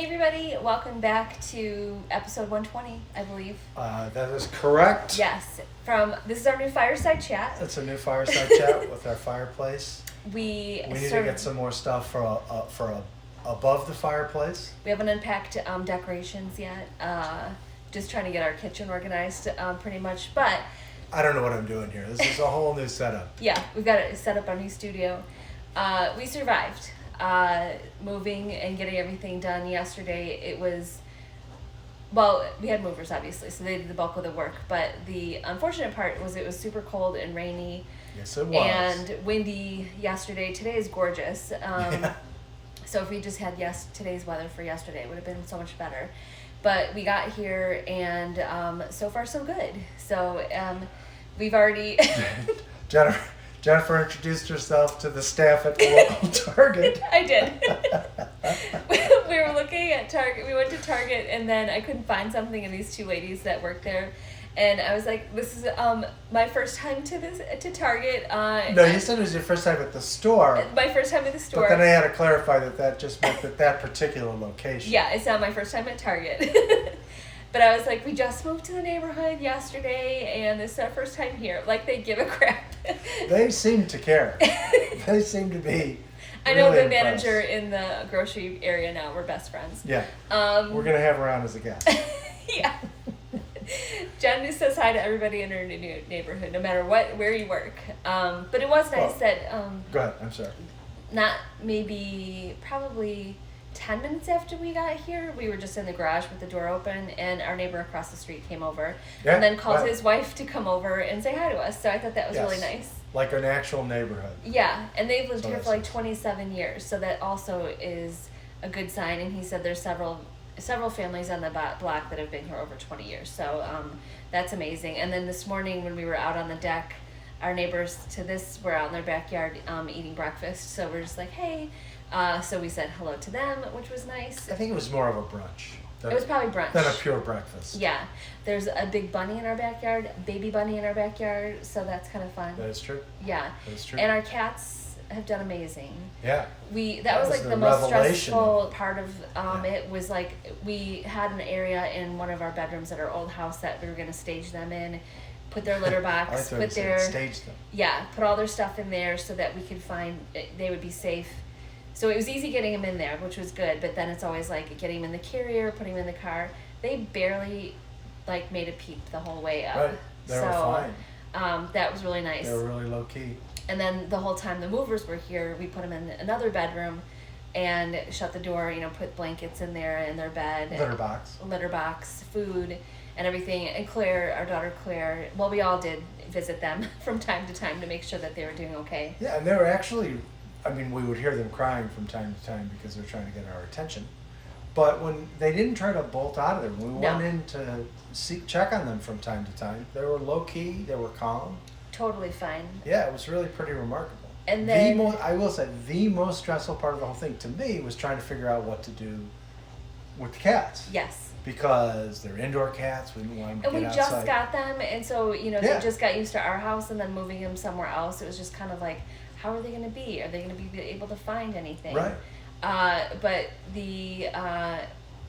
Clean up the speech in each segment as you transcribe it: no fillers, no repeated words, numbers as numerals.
Hey everybody, welcome back to episode 120, I believe. That is correct. Yes, this is our new Fireside chat. It's a new Fireside chat with our fireplace. We need to get some more stuff for above the fireplace. We haven't unpacked decorations yet. Just trying to get our kitchen organized pretty much, but... I don't know what I'm doing here. This is a whole new setup. Yeah, we've got to set up our new studio. We survived. Moving and getting everything done yesterday. It was, well, we had movers obviously, so they did the bulk of the work, but the unfortunate part was it was super cold and rainy. Yes, it was. And windy yesterday. Today is gorgeous. Yeah. So if we just had today's weather for yesterday, it would have been so much better. But we got here and so far so good. So we've already... Jennifer introduced herself to the staff at the local Target. I did. We were looking at Target. We went to Target, and then I couldn't find something, and these two ladies that worked there, and I was like, "This is my first time to Target." No, you said it was your first time at the store. My first time at the store. But then I had to clarify that just meant that particular location. Yeah, it's not my first time at Target. But I was like, we just moved to the neighborhood yesterday, and this is our first time here. Like, they give a crap. They seem to care. They seem to be I know really the impressed. manager in the grocery area now. We're best friends. Yeah. We're going to have her on as a guest. Yeah. Jen says hi to everybody in her neighborhood, no matter where you work. But it was nice that... Go ahead. I'm sorry. Probably 10 minutes after we got here, we were just in the garage with the door open, and our neighbor across the street came over and then called his wife to come over and say hi to us. So I thought that was really nice. Like an actual neighborhood. Yeah, and they've lived here for like 27 years, so that also is a good sign. And he said there's several families on the block that have been here over 20 years, so that's amazing. And then this morning when we were out on the deck, our neighbors to this were out in their backyard eating breakfast, so we're just like, hey. So we said hello to them, which was nice. I think it was more of a brunch. It was probably brunch. Than a pure breakfast. Yeah. There's a big bunny in our backyard, baby bunny in our backyard, so that's kind of fun. That is true. Yeah. That is true. And our cats have done amazing. Yeah. That was like the most stressful part of it was like we had an area in one of our bedrooms at our old house that we were going to stage them in, put their litter box, stage them. Yeah, put all their stuff in there so that we could they would be safe. So it was easy getting them in there, which was good, but then it's always like getting them in the carrier, putting them in the car. They barely made a peep the whole way up. Right. They were fine. That was really nice. They were really low key. And then the whole time the movers were here, we put them in another bedroom and shut the door, put blankets in there in their bed. Litter box, food, and everything. And Claire, our daughter Claire, well, we all did visit them from time to time to make sure that they were doing okay. Yeah, and they were actually... we would hear them crying from time to time because they're trying to get our attention. But when they didn't try to bolt out of there, when we went in to check on them from time to time, they were low key, they were calm. Totally fine. Yeah, it was really pretty remarkable. And then I will say the most stressful part of the whole thing to me was trying to figure out what to do with the cats. Yes. Because they're indoor cats, we didn't want them to get outside. And we just got them, and so they just got used to our house, and then moving them somewhere else, it was just kind of like, how are they going to be? Are they going to be able to find anything? Right. But they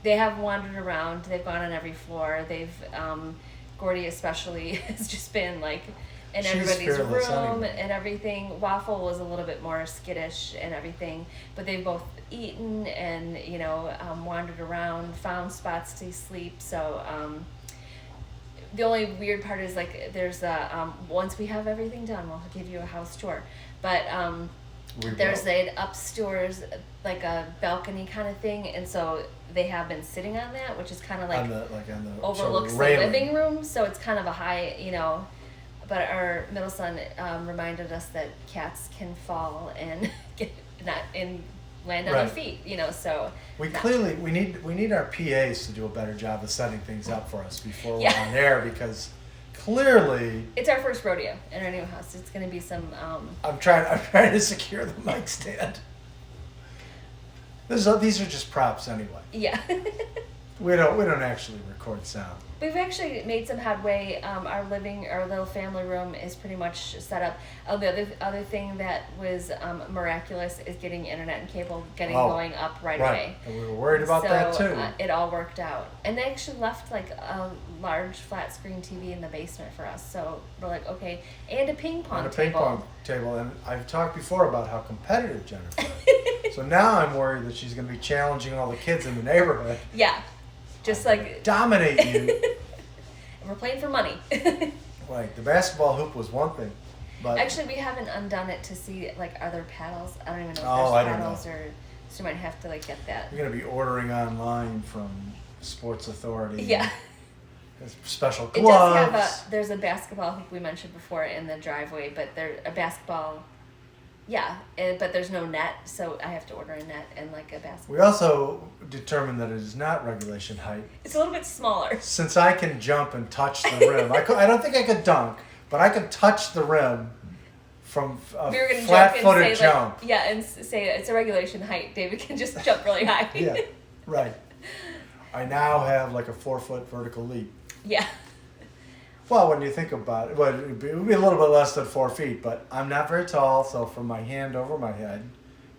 have wandered around. They've gone on every floor. Gordy especially has just been in everybody's room and everything. Waffle was a little bit more skittish and everything, but they've both eaten and wandered around, found spots to sleep. So the only weird part is there's once we have everything done, we'll give you a house tour. But there's an upstairs, a balcony kind of thing, and so they have been sitting on that, which is kind of on the overlooks the living room, so it's kind of a high, But our middle son reminded us that cats can fall and land on their feet, So we need our PAs to do a better job of setting things up for us before we're on air, because clearly it's our first rodeo in our new house. It's going to be some. I'm trying to secure the mic stand. These are just props anyway. Yeah. We don't actually record sound. We've actually made some headway. Our little family room is pretty much set up. The other thing that was miraculous is getting internet and cable going up right away. And we were worried about that too. It all worked out. And they actually left like a large flat screen TV in the basement for us. So we're like, okay, and a ping pong table. And I've talked before about how competitive Jennifer is. So now I'm worried that she's going to be challenging all the kids in the neighborhood. Yeah. Just like dominate you. And we're playing for money. Right. The basketball hoop was one thing, but actually we haven't undone it to see like are there paddles? I don't even know if there's paddles or so you might have to like get that. You're gonna be ordering online from Sports Authority. Yeah. Special gloves. It does have there's a basketball hoop we mentioned before in the driveway, but there's a basketball. Yeah, but there's no net, so I have to order a net and like a basketball. We also determined that it is not regulation height. It's a little bit smaller. Since I can jump and touch the rim. I don't think I could dunk, but I can touch the rim from a flat-footed jump. Like, yeah, and say it's a regulation height. David can just jump really high. Yeah, right. I now have like a 4-foot vertical leap. Yeah. Well, when you think about it, well, it would be a little bit less than 4 feet, but I'm not very tall, so from my hand over my head,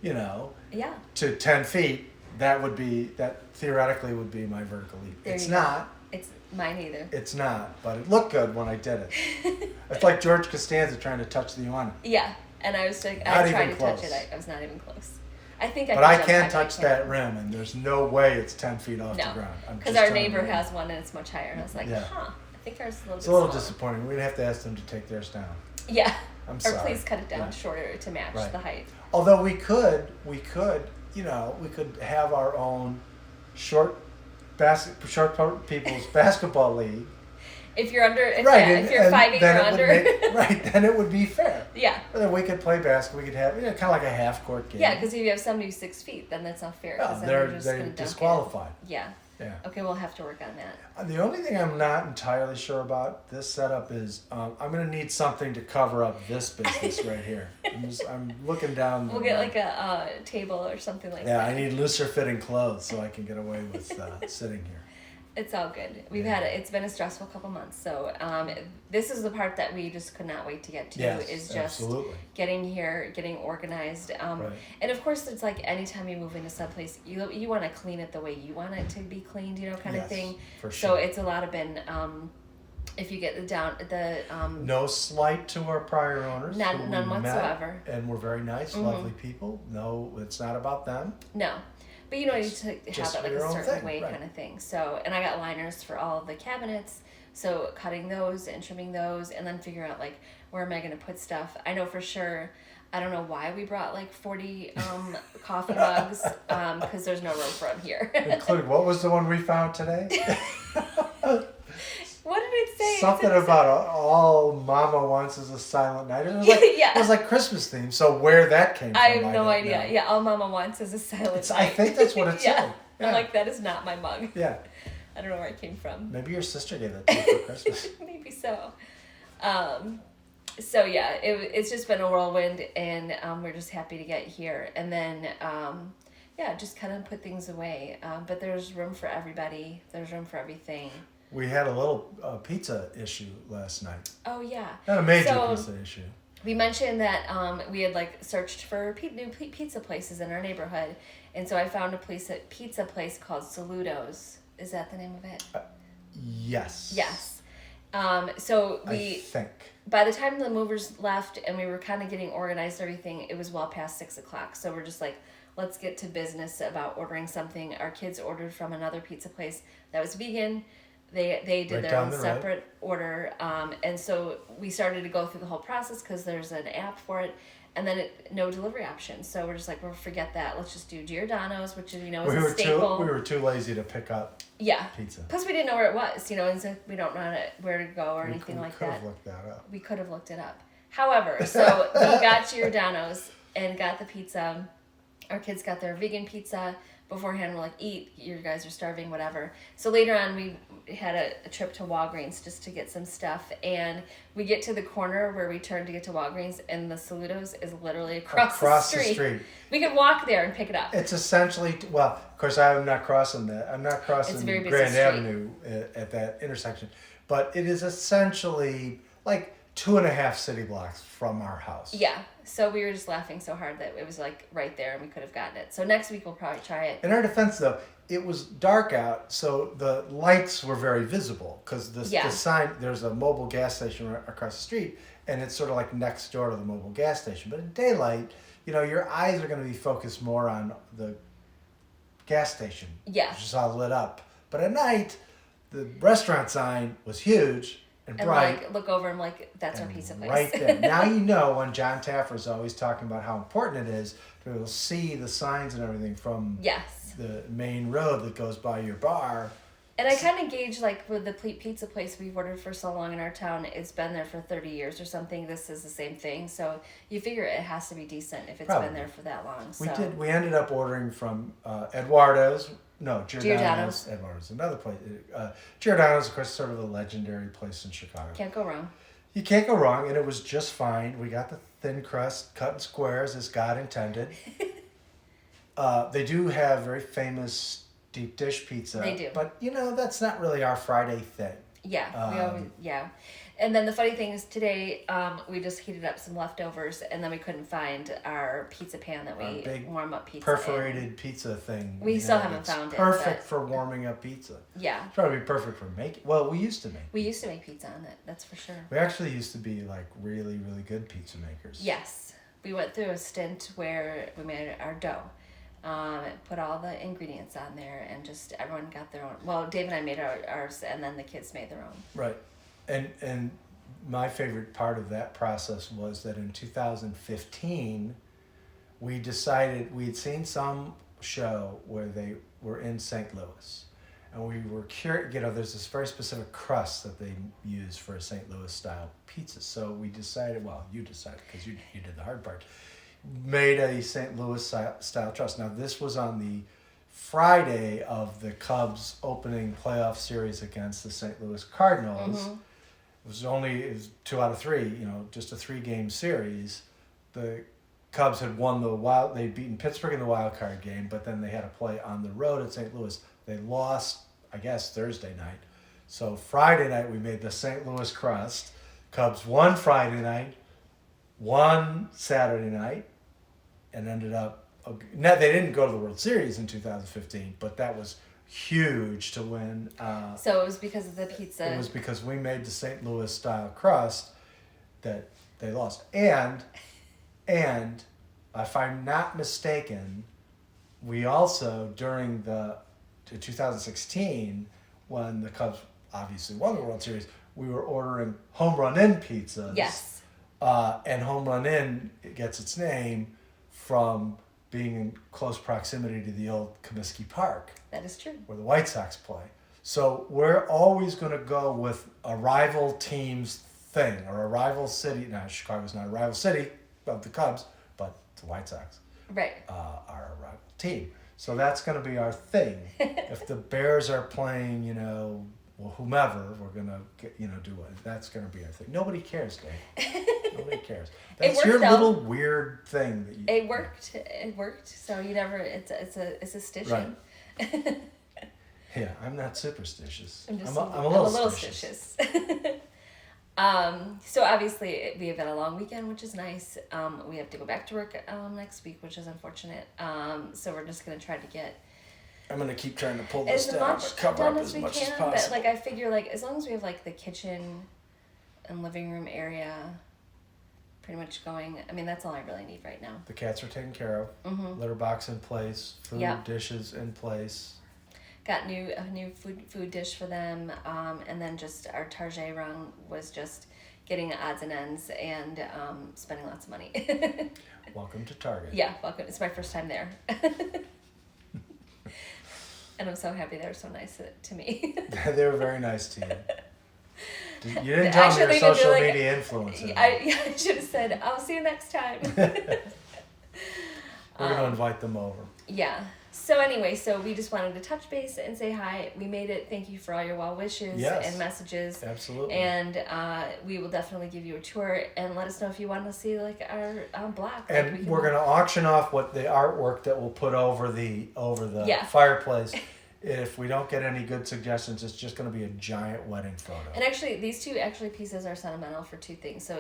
yeah, to 10 feet, that theoretically would be my vertical leap. It's not. It's mine either. It's not, but it looked good when I did it. It's like George Costanza trying to touch the iguana. Yeah, and I was like, I tried to touch it. I was not even close. I think I. But I can't touch that rim, and there's no way it's 10 feet off the ground. Because our neighbor has one, and it's much higher. And I was like, huh. I think ours is a little bit smaller. It's a little disappointing. We'd have to ask them to take theirs down. Yeah. I'm sorry. Or please cut it down shorter to match the height. Although we could, have our own short people's basketball league. If you're under, if you're 5'8" or under. Then it would be fair. Yeah. But then we could play basketball. We could have, kind of like a half-court game. Yeah, because if you have somebody who's 6 feet, then that's not fair. No, they're disqualified. Yeah. Yeah. Okay, we'll have to work on that. The only thing I'm not entirely sure about this setup is I'm going to need something to cover up this business right here. I'm looking down. We'll get like a table or something like that. Yeah, I need looser fitting clothes so I can get away with sitting here. It's all good. It's been a stressful couple months. So this is the part that we just could not wait to get to. Is just absolutely. Getting here, getting organized. And of course, it's like anytime you move into someplace, you want to clean it the way you want it to be cleaned, kind of thing. For sure. So it's a lot of been. If you get no slight to our prior owners. None whatsoever. And we're very nice, lovely people. No, it's not about them. No. But you need to have it like a certain way kind of thing. So, and I got liners for all of the cabinets. So cutting those and trimming those and then figure out like, where am I going to put stuff? I know for sure, I don't know why we brought like 40 coffee mugs because there's no room for them here. Including, what was the one we found today? What did it say? Something about all Mama wants is a silent night. It was like, it was like Christmas theme. So where that came from, I have no idea. Know. Yeah, all Mama wants is a silent night. I think that's what it said. Yeah. I'm like, that is not my mug. Yeah. I don't know where it came from. Maybe your sister gave that to you for Christmas. Maybe so. So yeah, it's just been a whirlwind, and we're just happy to get here. And then just kind of put things away. But there's room for everybody. There's room for everything. We had a little pizza issue last night. Oh, yeah. Not a major pizza issue. We mentioned that we had searched for new pizza places in our neighborhood. And so I found a pizza place called Saludo's. Is that the name of it? Yes. Yes. So I think. By the time the movers left and we were kind of getting organized and everything, it was well past 6:00. So we're just like, let's get to business about ordering something. Our kids ordered from another pizza place that was vegan. They did their own separate order, and so we started to go through the whole process because there's an app for it, and then no delivery option. So we're just like, we'll forget that. Let's just do Giordano's, which is is a staple. We were too lazy to pick up. Pizza. Plus, we didn't know where it was, and so we don't know where to go or anything like that. We could have looked that up. We could have looked it up. However, so we got Giordano's and got the pizza. Our kids got their vegan pizza beforehand. We're like, eat, you guys are starving, whatever. So later on, we had a trip to Walgreens just to get some stuff, and we get to the corner where we turn to get to Walgreens, and the Saludos is literally across the street. We could walk there and pick it up. It's essentially, well, of course, I'm not crossing that. I'm not crossing Grand Avenue at that intersection, but it is essentially like 2.5 city blocks from our house. Yeah. So we were just laughing so hard that it was like right there and we could have gotten it. So next week we'll probably try it. In our defense, though, it was dark out, so the lights were very visible because the sign, there's a mobile gas station right across the street, and it's sort of like next door to the mobile gas station. But in daylight, your eyes are going to be focused more on the gas station. Yeah. Which is all lit up. But at night, the restaurant sign was huge and bright. Like, look over and that's our pizza place. Right there. Now when John Taffer's always talking about how important it is to be able to see the signs and everything from the main road that goes by your bar. And I kind of gauge, with the pizza place we've ordered for so long in our town, it's been there for 30 years or something. This is the same thing. So you figure it has to be decent if it's been there for that long. So. We ended up ordering from Giordano's. Eduardo's, another place. Giordano's, of course, sort of a legendary place in Chicago. Can't go wrong. You can't go wrong, and it was just fine. We got the thin crust cut in squares as God intended. They do have very famous deep dish pizza. They do. But, that's not really our Friday thing. Yeah, And then the funny thing is today we just heated up some leftovers, and then we couldn't find our pizza pan that we warm up pizza perforated pizza thing. We still haven't found it. Perfect for warming up pizza. Yeah. It's probably perfect for making. Well, we used to make. We used to make pizza on it. That's for sure. We actually used to be really, really good pizza makers. Yes, we went through a stint where we made our dough. Put all the ingredients on there, and just everyone got their own. Well, Dave and I made ours, and then the kids made their own. Right, and my favorite part of that process was that in 2015, we decided we'd seen some show where they were in St. Louis, and we were curious. There's this very specific crust that they use for a St. Louis style pizza. So we decided. Well, you decided because you did the hard part. Made a St. Louis style crust. Now this was on the Friday of the Cubs opening playoff series against the St. Louis Cardinals. Mm-hmm. It was 2 out of 3, just a 3-game series. The Cubs had won they'd beaten Pittsburgh in the wild card game, but then they had to play on the road at St. Louis. They lost, I guess, Thursday night. So Friday night we made the St. Louis crust. Cubs won Friday night, won Saturday night, and ended up. They didn't go to the World Series in 2015, but that was huge to win. So it was because of the pizza. It was because we made the St. Louis style crust that they lost. And if I'm not mistaken, we also, during the 2016, when the Cubs obviously won the World Series, we were ordering Home Run Inn pizzas. Yes. And Home Run Inn gets its name from being in close proximity to the old Comiskey Park. That is true. Where the White Sox play. So we're always going to go with a rival team's thing, or a rival city. Now, Chicago's not a rival city of the Cubs, but the White Sox are a rival team. So that's going to be our thing. If the Bears are playing, whomever, we're going to do it. That's going to be our thing. Nobody cares, Dave. Nobody cares. That's your little weird thing that you. It worked. It worked. So you never. It's a stitching. Right. Yeah, I'm not superstitious. I'm a little little stitious. So obviously we have had a long weekend, which is nice. We have to go back to work next week, which is unfortunate. So we're just gonna try to get. I'm gonna keep trying to pull this down, but cover up as much as possible. But I figure as long as we have the kitchen and living room area pretty much going. I mean, that's all I really need right now. The cats are taken care of. Mm-hmm. Litter box in place. Food dishes in place. Got a new food dish for them, and then just our Target run was just getting odds and ends and spending lots of money. Welcome to Target. Yeah, welcome. It's my first time there. And I'm so happy they were so nice to me. They were very nice to you. You didn't tell me your social media influencer. I should have said, I'll see you next time. We're going to invite them over. Yeah. So anyway, so we just wanted to touch base and say hi. We made it. Thank you for all your well wishes and messages. Absolutely. And we will definitely give you a tour and let us know if you want to see like our block. And like we're going to auction off what the artwork that we'll put over the Yeah. fireplace. If we don't get any good suggestions, it's just going to be a giant wedding photo. And actually, these two pieces are sentimental for two things. So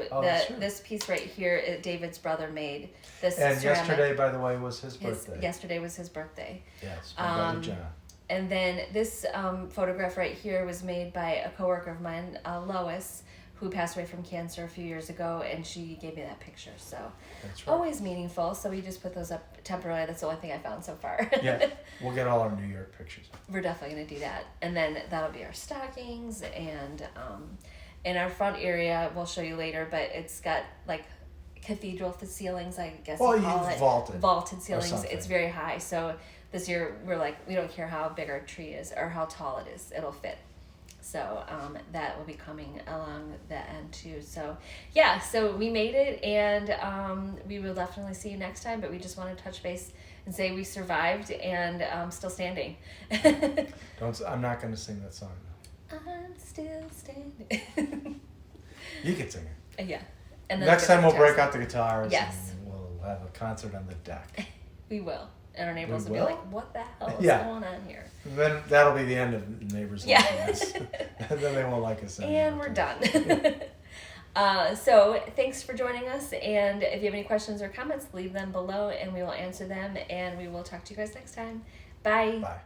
this piece right here, David's brother made this. And ceramic. yesterday, by the way, was his birthday. Yesterday was his birthday. Yes, my brother John. And then this photograph right here was made by a coworker of mine, Lois, who passed away from cancer a few years ago, and she gave me that picture. So that's right. Always meaningful. So we just put those up temporarily. That's the only thing I found so far. Yeah, we'll get all our New York pictures. We're definitely gonna do that, and then that'll be our stockings, and in our front area we'll show you later. But it's got like cathedral ceilings, I guess. Well, you call it vaulted ceilings. It's very high. So this year we're like, we don't care how big our tree is or how tall it is, it'll fit. So that will be coming along the end too. So yeah, so we made it, and we will definitely see you next time. But we just want to touch base and say we survived and still standing. I'm not going to sing that song. I'm still standing. You can sing it. Yeah. And then next time we'll break out the guitars. Yes. And we'll have a concert on the deck. We will. And our neighbors will be like, what the hell is going on here? And then that'll be the end of neighbors liking us. And then they won't like us anymore. And we're done. So thanks for joining us. And if you have any questions or comments, leave them below and we will answer them. And we will talk to you guys next time. Bye. Bye.